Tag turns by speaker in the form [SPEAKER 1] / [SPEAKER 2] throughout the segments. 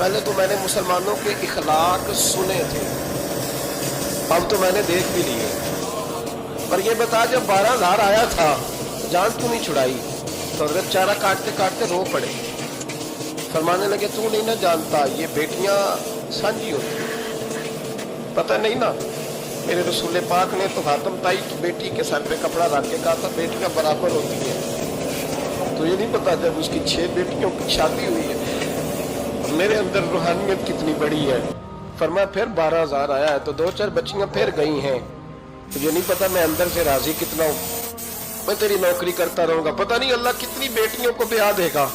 [SPEAKER 1] پہلے تو میں نے مسلمانوں کے اخلاق سنے تھے، اب تو میں نے دیکھ بھی لیے۔ پر یہ بتا، جب 12,000 آیا تھا جان کیوں نہیں چھڑائی؟ تو حضرت چارہ کاٹتے کاٹتے رو پڑے، فرمانے لگے تو نہیں نہ جانتا یہ بیٹیاں سانجی ہوتی، پتہ نہیں نا؟ میرے رسول پاک نے تو حاتم تائی کی بیٹی کے سر پہ کپڑا رکھ کے کہا تھا بیٹیاں برابر ہوتی ہیں، تو یہ نہیں پتا جب اس کی 6 بیٹیوں کی شادی ہوئی ہے میرے اندر روحانیت کتنی بڑی ہے۔ فرمایا پھر 12,000 آیا ہے تو 2-4 بچیاں پھر گئی ہیں، تجھے نہیں پتا میں اندر سے راضی کتنا ہوں، میں تیری نوکری کرتا رہوں گا، پتہ نہیں اللہ کتنی بیٹیوں کو بیاہ دے گا۔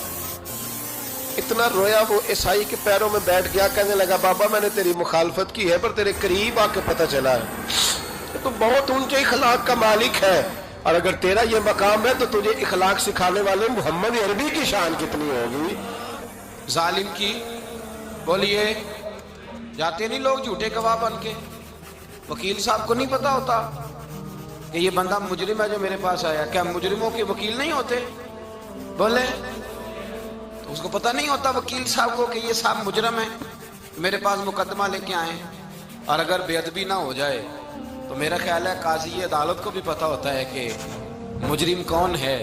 [SPEAKER 1] اتنا رویا وہ عیسائی کے پیروں میں بیٹھ گیا، کہنے لگا بابا میں نے تیری مخالفت کی ہے پر تیرے قریب آ کے پتہ چلا ہے تو بہت اونچے اخلاق کا مالک ہے، اور اگر تیرا یہ مقام ہے تو تجھے اخلاق سکھانے والے محمد عربی کی شان کتنی ہوگی۔
[SPEAKER 2] ظالم کی بولیے، جاتے نہیں لوگ جھوٹے گواہ بن کے؟ وکیل صاحب کو نہیں پتا ہوتا کہ یہ بندہ مجرم ہے جو میرے پاس آیا؟ کیا مجرموں کے وکیل نہیں ہوتے؟ بولے تو اس کو پتہ نہیں ہوتا وکیل صاحب کو کہ یہ صاحب مجرم ہے، میرے پاس مقدمہ لے کے آئے، اور اگر بے ادبی نہ ہو جائے تو میرا خیال ہے قاضی عدالت کو بھی پتہ ہوتا ہے کہ مجرم کون ہے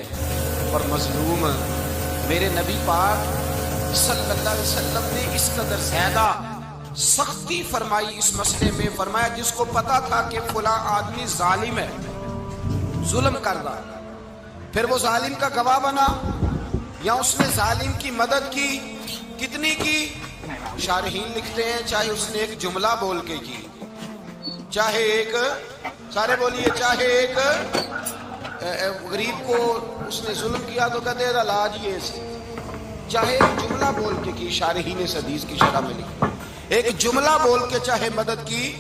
[SPEAKER 2] اور مظلوم۔ میرے نبی پاک صلی اللہ علیہ وسلم نے اس قدر زیادہ سختی فرمائی اس مسئلے میں، فرمایا جس کو پتا تھا کہ فلاں آدمی ظالم ہے، ظلم کر رہا، پھر وہ ظالم کا گواہ بنا یا اس نے ظالم کی مدد کی، کتنی کی؟ شارحین لکھتے ہیں چاہے اس نے ایک جملہ بول کے کی، چاہے ایک، سارے بولیے، چاہے ایک غریب کو اس نے ظلم کیا تو کہتے ہیں علاج یہ سے، چاہے ایک جملہ بول کے کی، شارحین اس حدیث کی شرح میں لکھتے ہیں ایک جملہ بول کے چاہے مدد کی،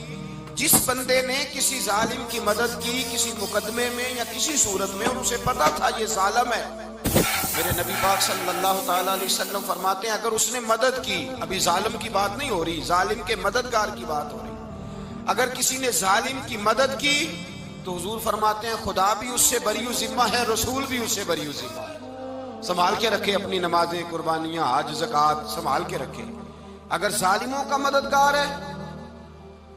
[SPEAKER 2] جس بندے نے کسی ظالم کی مدد کی کسی مقدمے میں یا کسی صورت میں اور اسے پتا تھا یہ ظالم ہے، میرے نبی پاک صلی اللہ تعالیٰ علیہ وسلم فرماتے ہیں اگر اس نے مدد کی، ابھی ظالم کی بات نہیں ہو رہی، ظالم کے مددگار کی بات ہو رہی، اگر کسی نے ظالم کی مدد کی تو حضور فرماتے ہیں خدا بھی اس سے بری و ذمہ ہے، رسول بھی اس سے بری و ذمہ ہے۔ سنبھال کے رکھے اپنی نمازیں، قربانیاں، حج، زکوٰۃ سنبھال کے رکھے۔ اگر ظالموں کا مددگار ہے،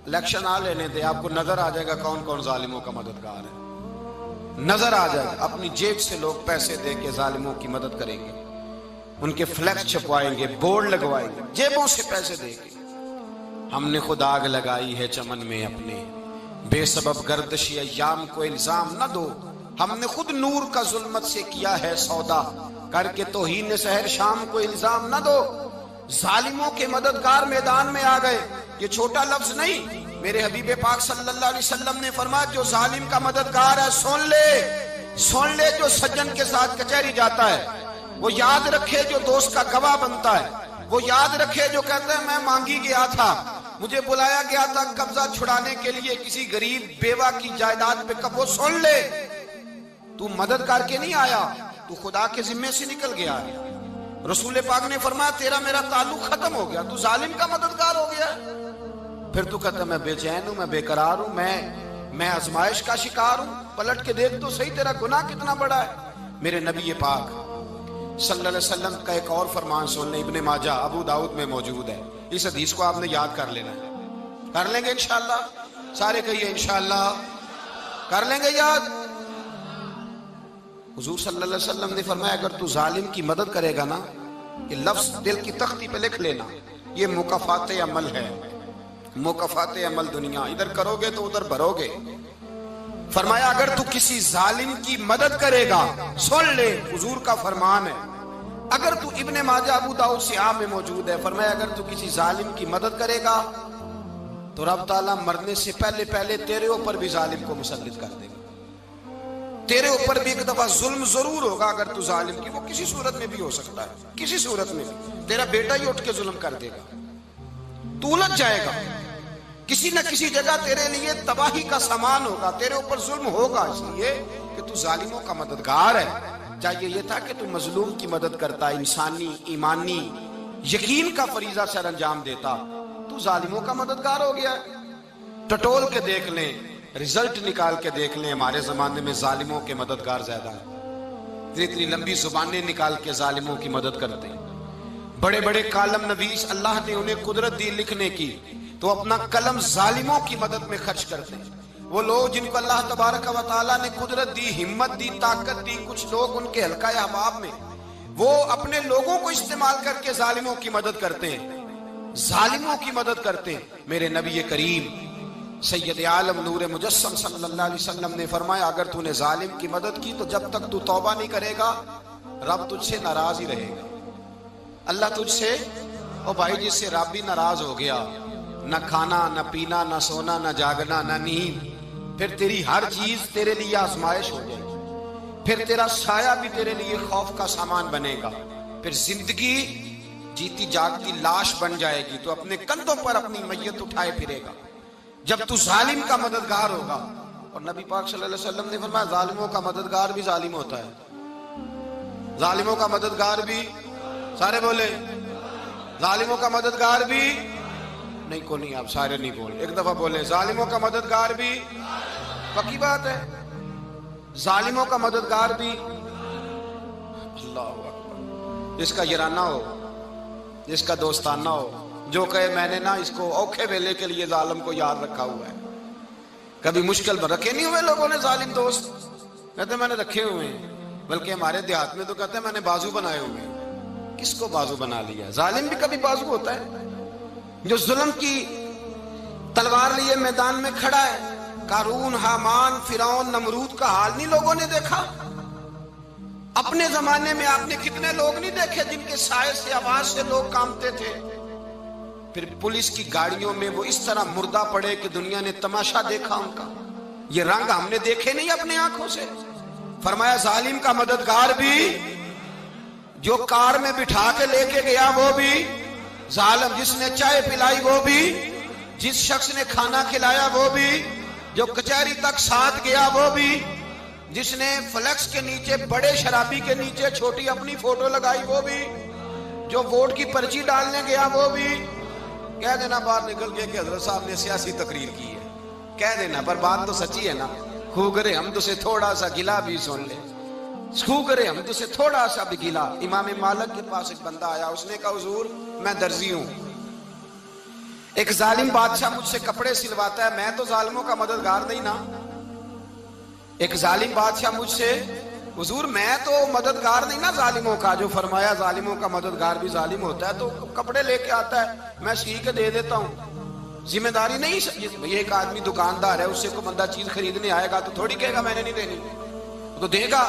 [SPEAKER 2] الیکشن آ لینے دے، آپ کو نظر آ جائے گا کون کون ظالموں کا مددگار ہے، نظر آ جائے گا۔ اپنی جیب سے لوگ پیسے دے کے ظالموں کی مدد کریں گے، ان کے فلیکس چھپوائیں گے، بورڈ لگوائیں گے، جیبوں سے پیسے دے کے۔ ہم نے خود آگ لگائی ہے چمن میں اپنے، بے سبب گردشی ایام کو الزام نہ دو، ہم نے خود نور کا ظلمت سے کیا ہے سودا، کر کے توہین سحر شام کو الزام نہ دو۔ ظالموں کے مددگار میدان میں آ گئے، یہ چھوٹا لفظ نہیں، میرے حبیب پاک صلی اللہ علیہ وسلم نے فرمایا جو ظالم کا مددگار ہے سن لے جو سجن کے ساتھ کچہری جاتا ہے، وہ یاد رکھے جو دوست کا گواہ بنتا ہے، وہ یاد رکھے جو کہتا ہے میں مانگی گیا تھا، مجھے بلایا گیا تھا قبضہ چھڑانے کے لیے کسی غریب بیوہ کی جائیداد پہ، وہ سن لے تو مدد کر کے نہیں آیا، تو خدا کے ذمے سے نکل گیا ہے۔ رسول پاک نے فرمایا تیرا میرا تعلق ختم ہو گیا، تو ظالم کا مددگار ہو گیا، پھر تو کہتا میں بے چین ہوں، میں بے قرار ہوں، میں آزمائش کا شکار ہوں، پلٹ کے دیکھ تو صحیح تیرا گناہ کتنا بڑا ہے۔ میرے نبی پاک صلی اللہ علیہ وسلم کا ایک اور فرمان سن لیں، ابن ماجہ ابو داؤد میں موجود ہے، اس حدیث کو آپ نے یاد کر لینا ہے، کر لیں گے انشاءاللہ، سارے کہیے انشاءاللہ، کر لیں گے یاد۔ حضور صلی اللہ علیہ وسلم نے فرمایا اگر تو ظالم کی مدد کرے گا نا، یہ لفظ دل کی تختی پہ لکھ لینا، یہ مکافات عمل ہے، مکافات عمل دنیا، ادھر کرو گے تو ادھر بھرو گے۔ فرمایا اگر تو کسی ظالم کی مدد کرے گا، سن لے حضور کا فرمان ہے، اگر تو ابن ماجہ ابو داؤد سیاہ میں موجود ہے، فرمایا اگر تو کسی ظالم کی مدد کرے گا تو رب تعالیٰ مرنے سے پہلے تیرے اوپر بھی ظالم کو مسلط کر دے گا، تیرے اوپر بھی ایک دفعہ ظلم ضرور ہوگا اگر تو ظالم کی، وہ کسی صورت میں بھی ہو سکتا ہے، کسی صورت میں بھی تیرا بیٹا ہی اٹھ کے ظلم کر دے گا، تو الجھ جائے گا، کسی نہ کسی جگہ تیرے لیے تباہی کا سامان ہوگا، تیرے اوپر ظلم ہوگا، اس لیے کہ تو ظالموں کا مددگار ہے۔ چاہیے یہ تھا کہ تو مظلوم کی مدد کرتا، انسانی ایمانی یقین کا فریضہ سر انجام دیتا، تو ظالموں کا مددگار ہو گیا۔ ٹٹول کے دیکھ لیں، رزلٹ نکال کے دیکھ لیں، ہمارے زمانے میں ظالموں کے مددگار زیادہ ہیں، اتنی لمبی زبانیں نکال کے ظالموں کی مدد کرتے ہیں۔ بڑے بڑے کالم نویس اللہ نے انہیں قدرت دی لکھنے کی، تو اپنا قلم ظالموں کی مدد میں خرچ کرتے ہیں۔ وہ لوگ جن کو اللہ تبارک و تعالیٰ نے قدرت دی، ہمت دی، طاقت دی، کچھ لوگ ان کے حلقہ احباب میں، وہ اپنے لوگوں کو استعمال کر کے ظالموں کی مدد کرتے ہیں، ظالموں کی مدد کرتے ہیں۔ میرے نبی کریم سید عالم نور مجسم صلی اللہ علیہ وسلم نے فرمایا، اگر تو نے ظالم کی مدد کی تو جب تک تو توبہ نہیں کرے گا رب تجھ سے ناراض ہی رہے گا۔ اللہ تجھ سے، او بھائی جس سے رب بھی ناراض ہو گیا، نہ کھانا نہ پینا نہ سونا نہ جاگنا نہ نیند، پھر تیری ہر چیز تیرے لیے آزمائش ہو جائے گی، پھر تیرا سایہ بھی تیرے لیے خوف کا سامان بنے گا، پھر زندگی جیتی جاگتی لاش بن جائے گی، تو اپنے کندھوں پر اپنی میت اٹھائے پھرے گا جب تو ظالم کا مددگار ہوگا۔ اور نبی پاک صلی اللہ علیہ وسلم نے فرمایا ظالموں کا مددگار بھی ظالم ہوتا ہے، ظالموں کا مددگار بھی، سارے بولے ظالموں کا مددگار بھی، نہیں کو نہیں، آپ سارے نہیں بولے، ایک دفعہ بولے ظالموں کا مددگار بھی، پکی بات ہے، ظالموں کا مددگار بھی۔ اللہ اکبر، جس کا یارانہ ہو، جس کا دوستانہ ہو، جو کہے میں نے نا اس کو اوکھے ویلے کے لیے ظالم کو یاد رکھا ہوا ہے۔ کبھی مشکل میں رکھے نہیں ہوئے لوگوں نے ظالم دوست، کہتے ہیں میں نے رکھے ہوئے ہیں، بلکہ ہمارے دیہات میں تو کہتے ہیں میں نے بازو بنائے ہوئے ہیں۔ کس کو بازو بنا لیا؟ ظالم بھی کبھی بازو ہوتا ہے، جو ظلم کی تلوار لیے میدان میں کھڑا ہے۔ قارون، حامان، فرعون، نمرود کا حال نہیں لوگوں نے دیکھا؟ اپنے زمانے میں آپ نے کتنے لوگ نہیں دیکھے جن کے سائے سے، آواز سے لوگ کانپتے تھے؟ پھر پولیس کی گاڑیوں میں وہ اس طرح مردہ پڑے کہ دنیا نے تماشا دیکھا ان کا۔ یہ رنگ ہم نے دیکھے نہیں اپنے آنکھوں سے۔ فرمایا ظالم کا مددگار بھی، جو کار میں بٹھا کے لے کے گیا وہ بھی ظالم، جس نے چائے پلائی وہ بھی، جس شخص نے کھانا کھلایا وہ بھی، جو کچہری تک ساتھ گیا وہ بھی، جس نے فلیکس کے نیچے، بڑے شرابی کے نیچے چھوٹی اپنی فوٹو لگائی وہ بھی، جو ووٹ کی پرچی ڈالنے گیا وہ بھی۔ کہہ دینا باہر نکل کے کہ حضرت صاحب نے سیاسی تقریر کی ہے، کہہ دینا، پر بات تو سچی ہے نا۔ خو کرے حمد سے تھوڑا سا گلا بھی سن لے، خو کرے حمد سے تھوڑا سا بھی گلا۔ امام مالک کے پاس ایک بندہ آیا، اس نے کہا حضور میں درزی ہوں، ایک ظالم بادشاہ مجھ سے کپڑے سلواتا ہے، میں تو ظالموں کا مددگار نہیں نا۔ ایک ظالم بادشاہ مجھ سے، حضور میں تو مددگار نہیں نا ظالموں کا۔ جو فرمایا ظالموں کا مددگار بھی ظالم ہوتا ہے، تو کپڑے لے کے آتا ہے میں سی کے دے دیتا ہوں، ذمہ داری نہیں۔ یہ ایک آدمی دکاندار ہے، اس سے کوئی بندہ چیز خریدنے آئے گا تو تھوڑی کہے گا میں نے نہیں دینی، تو دے گا۔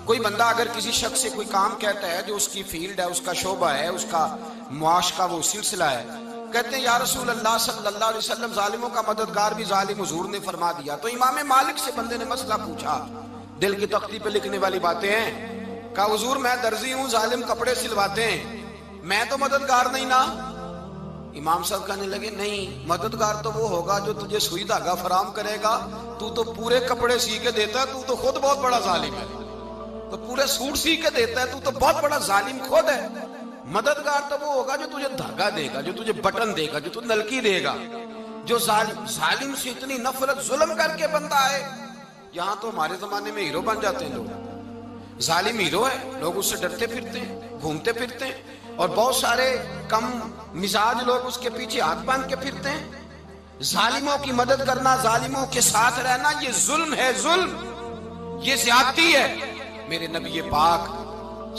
[SPEAKER 2] کوئی بندہ اگر کسی شخص سے کوئی کام کہتا ہے جو اس کی فیلڈ ہے، اس کا شعبہ ہے، اس کا معاش کا وہ سلسلہ ہے، کہتے ہیں یا رسول اللہ صلی اللہ علیہ وسلم ظالموں کا مددگار بھی ظالم، حضور نے فرما دیا۔ تو امام مالک سے بندے نے مسئلہ پوچھا، دل کی تختی پہ لکھنے والی باتیں ہیں، کہا حضور میں درزی ہوں، ظالم کپڑے سلواتے ہیں، میں تو مددگار نہیں نا۔ امام صاحب کہنے لگے نہیں، مددگار تو وہ ہوگا جو تجھے سوئی دھاگا فراہم کرے گا، تو پورے کپڑے سی کے دیتا ہے، تو خود بہت بڑا ظالم ہے، تو پورے سوٹ سی کے دیتا ہے، تو بہت بڑا ظالم خود ہے۔ مددگار تو وہ ہوگا جو تجھے دھاگا دے گا، جو تجھے بٹن دے گا، جو تجھے نلکی دے گا۔ جو ظالم سے اتنی نفرت ظلم کر کے بندہ ہے، یہاں تو ہمارے زمانے میں ہیرو بن جاتے ہیں لوگ، ظالم ہیرو ہے، لوگ اس سے ڈرتے پھرتے ہیں، گھومتے پھرتے ہیں، اور بہت سارے کم مزاج لوگ اس کے پیچھے ہاتھ باندھ کے پھرتے ہیں۔ ظالموں کی مدد کرنا، ظالموں کے ساتھ رہنا، یہ ظلم ہے، ظلم، یہ زیادتی ہے۔ میرے نبی پاک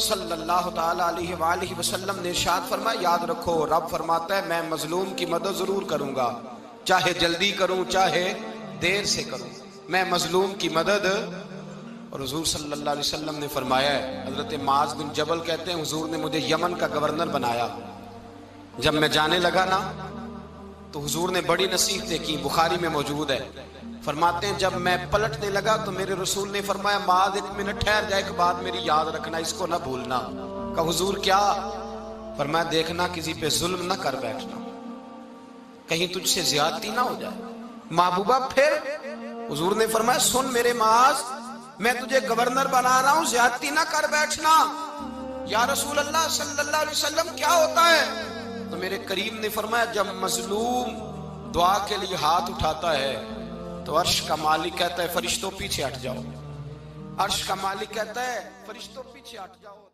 [SPEAKER 2] صلی اللہ تعالی علیہ وآلہ وسلم نے ارشاد فرمایا، یاد رکھو رب فرماتا ہے میں مظلوم کی مدد ضرور کروں گا، چاہے جلدی کروں چاہے دیر سے کروں، میں مظلوم کی مدد۔ اور حضور صلی اللہ علیہ وسلم نے فرمایا ہے، حضرت معاذ بن جبل کہتے ہیں حضور نے مجھے یمن کا گورنر بنایا، جب میں جانے لگا نا تو حضور نے بڑی نصیحتیں کی، بخاری میں موجود ہے، فرماتے ہیں جب میں پلٹنے لگا تو میرے رسول نے فرمایا معاذ ایک منٹ ٹھہر جا، ایک بات میری یاد رکھنا، اس کو نہ بھولنا۔ کہا حضور کیا؟ فرمایا دیکھنا کسی پہ ظلم نہ کر بیٹھنا، کہیں تجھ سے زیادتی نہ ہو جائے۔ محبوبہ پھر حضور نے فرمایا سن میرے معاذ، میں تجھے گورنر بنا رہا ہوں، زیادتی نہ کر بیٹھنا۔ یا رسول اللہ صلی اللہ علیہ وسلم کیا ہوتا ہے؟ تو میرے کریم نے فرمایا جب مظلوم دعا کے لیے ہاتھ اٹھاتا ہے تو عرش کا مالک کہتا ہے فرشتوں پیچھے ہٹ جاؤ، عرش کا مالک کہتا ہے فرشتوں پیچھے ہٹ جاؤ۔